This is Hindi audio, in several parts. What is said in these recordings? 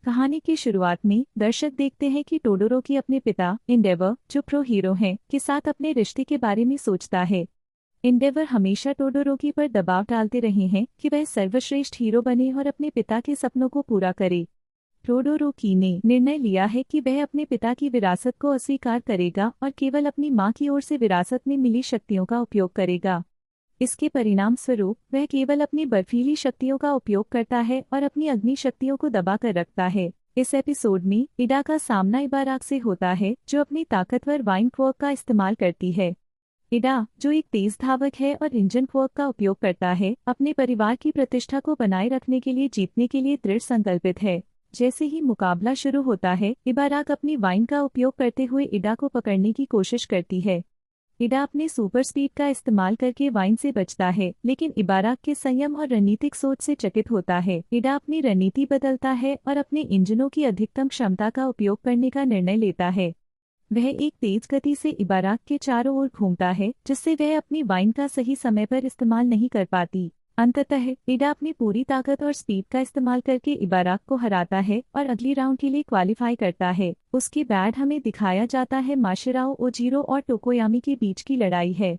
कहानी की शुरुआत में दर्शक देखते हैं कि टोडोरोकी अपने पिता एंडेवर, जो प्रो हीरो हैं, के साथ अपने रिश्ते के बारे में सोचता है। एंडेवर हमेशा टोडोरोकी पर दबाव डालते रहे हैं कि वह सर्वश्रेष्ठ हीरो बने और अपने पिता के सपनों को पूरा करे। टोडोरोकी ने निर्णय लिया है कि वह अपने पिता की विरासत को अस्वीकार करेगा और केवल अपनी मां की ओर से विरासत में मिली शक्तियों का उपयोग करेगा। इसके परिणाम स्वरूप वह केवल अपनी बर्फीली शक्तियों का उपयोग करता है और अपनी अग्नि शक्तियों को दबा कर रखता है। इस एपिसोड में इडा का सामना इबाराक से होता है, जो अपनी ताकतवर वाइन क्वर्क का इस्तेमाल करती है। इडा, जो एक तेज धावक है और इंजन क्वर्क का उपयोग करता है, अपने परिवार की प्रतिष्ठा को बनाए रखने के लिए जीतने के लिए दृढ़ संकल्पित है। जैसे ही मुकाबला शुरू होता है, इबाराक अपनी वाइन का उपयोग करते हुए इडा को पकड़ने की कोशिश करती है। इडा अपने सुपर स्पीड का इस्तेमाल करके वाइन से बचता है, लेकिन इबाराक के संयम और रणनीतिक सोच से चकित होता है। इडा अपनी रणनीति बदलता है और अपने इंजनों की अधिकतम क्षमता का उपयोग करने का निर्णय लेता है। वह एक तेज गति से इबाराक के चारों ओर घूमता है, जिससे वह अपनी वाइन का सही समय पर इस्तेमाल नहीं कर पाती। अंततः इडा अपनी पूरी ताकत और स्पीड का इस्तेमाल करके इबाराक को हराता है और अगली राउंड के लिए क्वालिफाई करता है। उसके बाद हमें दिखाया जाता है माशिराओ ओजीरो और टोकोयामी के बीच की लड़ाई है।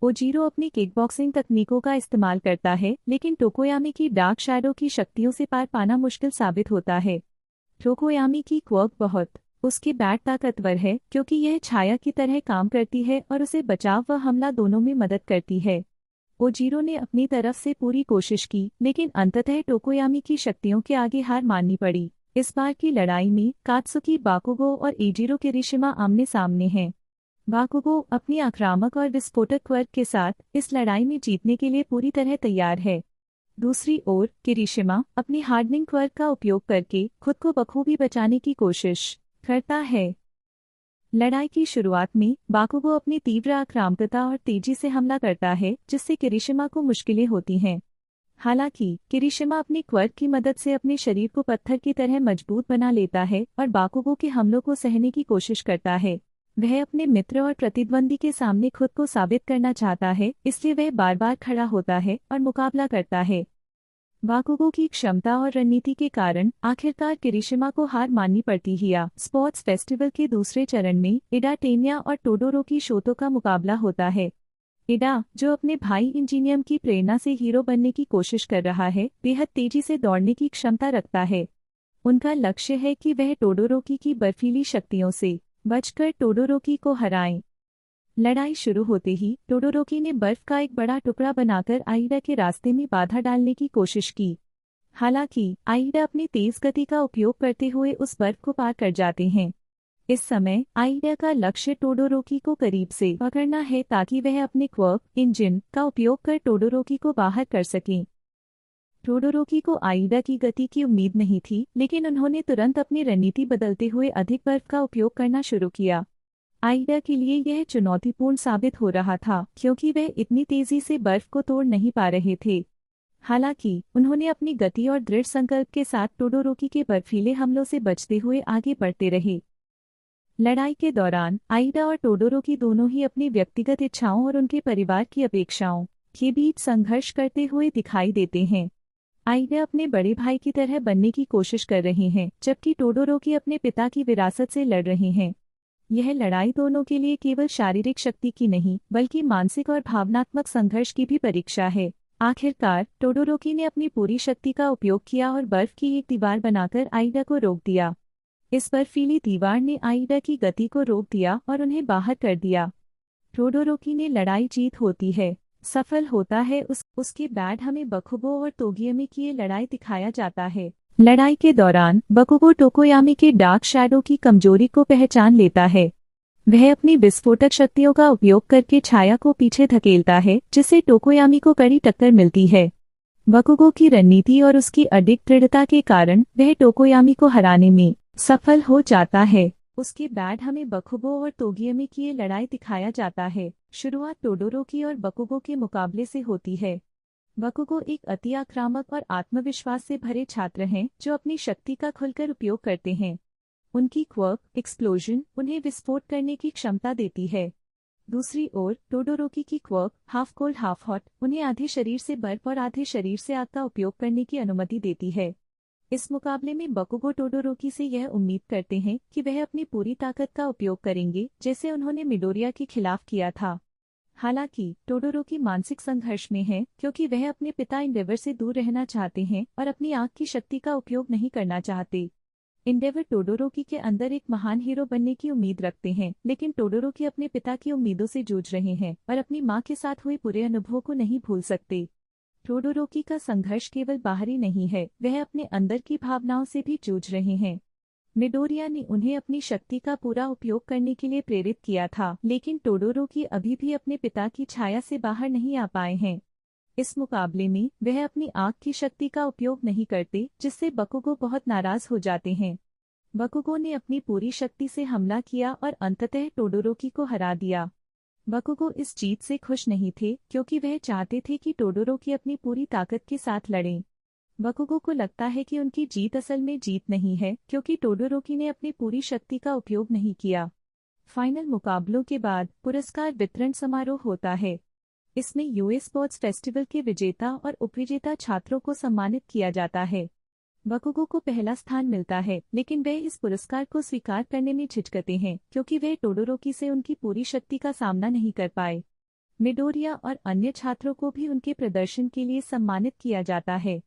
ओजीरो अपनी किकबॉक्सिंग तकनीकों का इस्तेमाल करता है, लेकिन टोकोयामी की डार्क शैडो की शक्तियों से पार पाना मुश्किल साबित होता है। टोकोयामी की क्वर्क बहुत उसकी बैट ताकतवर है, क्योंकि यह छाया की तरह काम करती है और उसे बचाव व हमला दोनों में मदद करती है। ओजीरो ने अपनी तरफ से पूरी कोशिश की, लेकिन अंततः टोकोयामी की शक्तियों के आगे हार माननी पड़ी। इस बार की लड़ाई में कात्सुकी बाकुगो और एजिरो किरिशिमा आमने सामने हैं। बाकुगो अपनी आक्रामक और विस्फोटक क्वर्क के साथ इस लड़ाई में जीतने के लिए पूरी तरह तैयार है। दूसरी ओर किरिशिमा अपनी हार्डनिंग क्वर्क का उपयोग करके खुद को बखूबी बचाने की कोशिश करता है। लड़ाई की शुरुआत में बाकुगो अपनी तीव्र आक्रामकता और तेजी से हमला करता है, जिससे किरिशिमा को मुश्किलें होती हैं। हालांकि किरिशिमा अपनी क्वर्क की मदद से अपने शरीर को पत्थर की तरह मजबूत बना लेता है और बाकुगो के हमलों को सहने की कोशिश करता है। वह अपने मित्र और प्रतिद्वंदी के सामने खुद को साबित करना चाहता है, इसलिए वह बार बार खड़ा होता है और मुकाबला करता है। बाकुगो की क्षमता और रणनीति के कारण आखिरकार किरिशिमा को हार माननी पड़ती है। स्पोर्ट्स फेस्टिवल के दूसरे चरण में इडा टेन्या और टोडोरोकी शोतो का मुकाबला होता है। इडा, जो अपने भाई इंजीनियम की प्रेरणा से हीरो बनने की कोशिश कर रहा है, बेहद तेजी से दौड़ने की क्षमता रखता है। उनका लक्ष्य है कि वह टोडोरोकी की बर्फीली शक्तियों से बचकर टोडोरोकी को हराएं। लड़ाई शुरू होते ही टोडोरोकी ने बर्फ का एक बड़ा टुकड़ा बनाकर आइडा के रास्ते में बाधा डालने की कोशिश की। हालांकि आइडा अपनी तेज गति का उपयोग करते हुए उस बर्फ को पार कर जाते हैं। इस समय आइडा का लक्ष्य टोडोरोकी को करीब से पकड़ना है, ताकि वह अपने क्वर्क इंजन का उपयोग कर टोडोरोकी को बाहर कर सकें। टोडोरोकी को आइडा की गति की उम्मीद नहीं थी, लेकिन उन्होंने तुरंत अपनी रणनीति बदलते हुए अधिक बर्फ का उपयोग करना शुरू किया। आइडा के लिए यह चुनौतीपूर्ण साबित हो रहा था, क्योंकि वे इतनी तेजी से बर्फ को तोड़ नहीं पा रहे थे। हालांकि उन्होंने अपनी गति और दृढ़ संकल्प के साथ टोडोरोकी के बर्फीले हमलों से बचते हुए आगे बढ़ते रहे। लड़ाई के दौरान आइडा और टोडोरोकी दोनों ही अपनी व्यक्तिगत इच्छाओं और उनके परिवार की अपेक्षाओं के बीच संघर्ष करते हुए दिखाई देते हैं। आइडा अपने बड़े भाई की तरह बनने की कोशिश कर रहे हैं, जबकि टोडोरोकी अपने पिता की विरासत से लड़ रहे हैं। यह लड़ाई दोनों के लिए केवल शारीरिक शक्ति की नहीं, बल्कि मानसिक और भावनात्मक संघर्ष की भी परीक्षा है। आखिरकार टोडोरोकी ने अपनी पूरी शक्ति का उपयोग किया और बर्फ की एक दीवार बनाकर आइडा को रोक दिया। इस बर्फीली दीवार ने आइडा की गति को रोक दिया और उन्हें बाहर कर दिया। टोडोरोकी ने लड़ाई जीत होती है, सफल होता है। उसके बाद हमें बकुगो और तोगियामी की ये लड़ाई दिखाया जाता है। लड़ाई के दौरान बकुगो टोकोयामी के डार्क शैडो की कमजोरी को पहचान लेता है। वह अपनी विस्फोटक शक्तियों का उपयोग करके छाया को पीछे धकेलता है, जिससे टोकोयामी को कड़ी टक्कर मिलती है। बकुगो की रणनीति और उसकी अडिग दृढ़ता के कारण वह टोकोयामी को हराने में सफल हो जाता है। उसके बाद हमें बकुगो और तोगियामी की ये लड़ाई दिखाया जाता है। शुरुआत टोडोरोकी और बकुगो के मुकाबले से होती है। बकुगो एक अति आक्रामक और आत्मविश्वास से भरे छात्र हैं, जो अपनी शक्ति का खुलकर उपयोग करते हैं। उनकी क्वर्क एक्सप्लोजन उन्हें विस्फोट करने की क्षमता देती है। दूसरी ओर टोडोरोकी की quirk half cold half hot उन्हें आधे शरीर से बर्फ और आधे शरीर से आग का उपयोग करने की अनुमति देती है। इस मुकाबले में बकुगो टोडोरोकी से यह उम्मीद करते हैं कि वह अपनी पूरी ताकत का उपयोग करेंगे, जैसे उन्होंने मिडोरिया के खिलाफ किया था। हालांकि टोडोरोकी मानसिक संघर्ष में है, क्योंकि वह अपने पिता एंडेवर से दूर रहना चाहते हैं और अपनी आंख की शक्ति का उपयोग नहीं करना चाहते। एंडेवर टोडोरोकी के अंदर एक महान हीरो बनने की उम्मीद रखते हैं, लेकिन टोडोरोकी अपने पिता की उम्मीदों से जूझ रहे हैं और अपनी मां के साथ हुए बुरे अनुभवों को नहीं भूल सकते। टोडोरोकी का संघर्ष केवल बाहरी नहीं है, वह अपने अंदर की भावनाओं से भी जूझ रहे हैं। मिडोरिया ने उन्हें अपनी शक्ति का पूरा उपयोग करने के लिए प्रेरित किया था, लेकिन टोडोरोकी अभी भी अपने पिता की छाया से बाहर नहीं आ पाए हैं। इस मुकाबले में वह अपनी आंख की शक्ति का उपयोग नहीं करते, जिससे बकुगो बहुत नाराज हो जाते हैं। बकुगो ने अपनी पूरी शक्ति से हमला किया और अंततः टोडोरोकी को हरा दिया। बकुगो इस जीत से खुश नहीं थे, क्योंकि वह चाहते थे कि टोडोरोकी अपनी पूरी ताकत के साथ लड़ें। बकुगो को लगता है कि उनकी जीत असल में जीत नहीं है, क्योंकि टोडोरोकी ने अपनी पूरी शक्ति का उपयोग नहीं किया। फाइनल मुकाबलों के बाद पुरस्कार वितरण समारोह होता है। इसमें यूएस स्पोर्ट्स फेस्टिवल के विजेता और उपविजेता छात्रों को सम्मानित किया जाता है। बकुगो को पहला स्थान मिलता है, लेकिन वे इस पुरस्कार को स्वीकार करने में झिझकते हैं, क्योंकि वे टोडोरोकी से उनकी पूरी शक्ति का सामना नहीं कर पाए। मिडोरिया और अन्य छात्रों को भी उनके प्रदर्शन के लिए सम्मानित किया जाता है।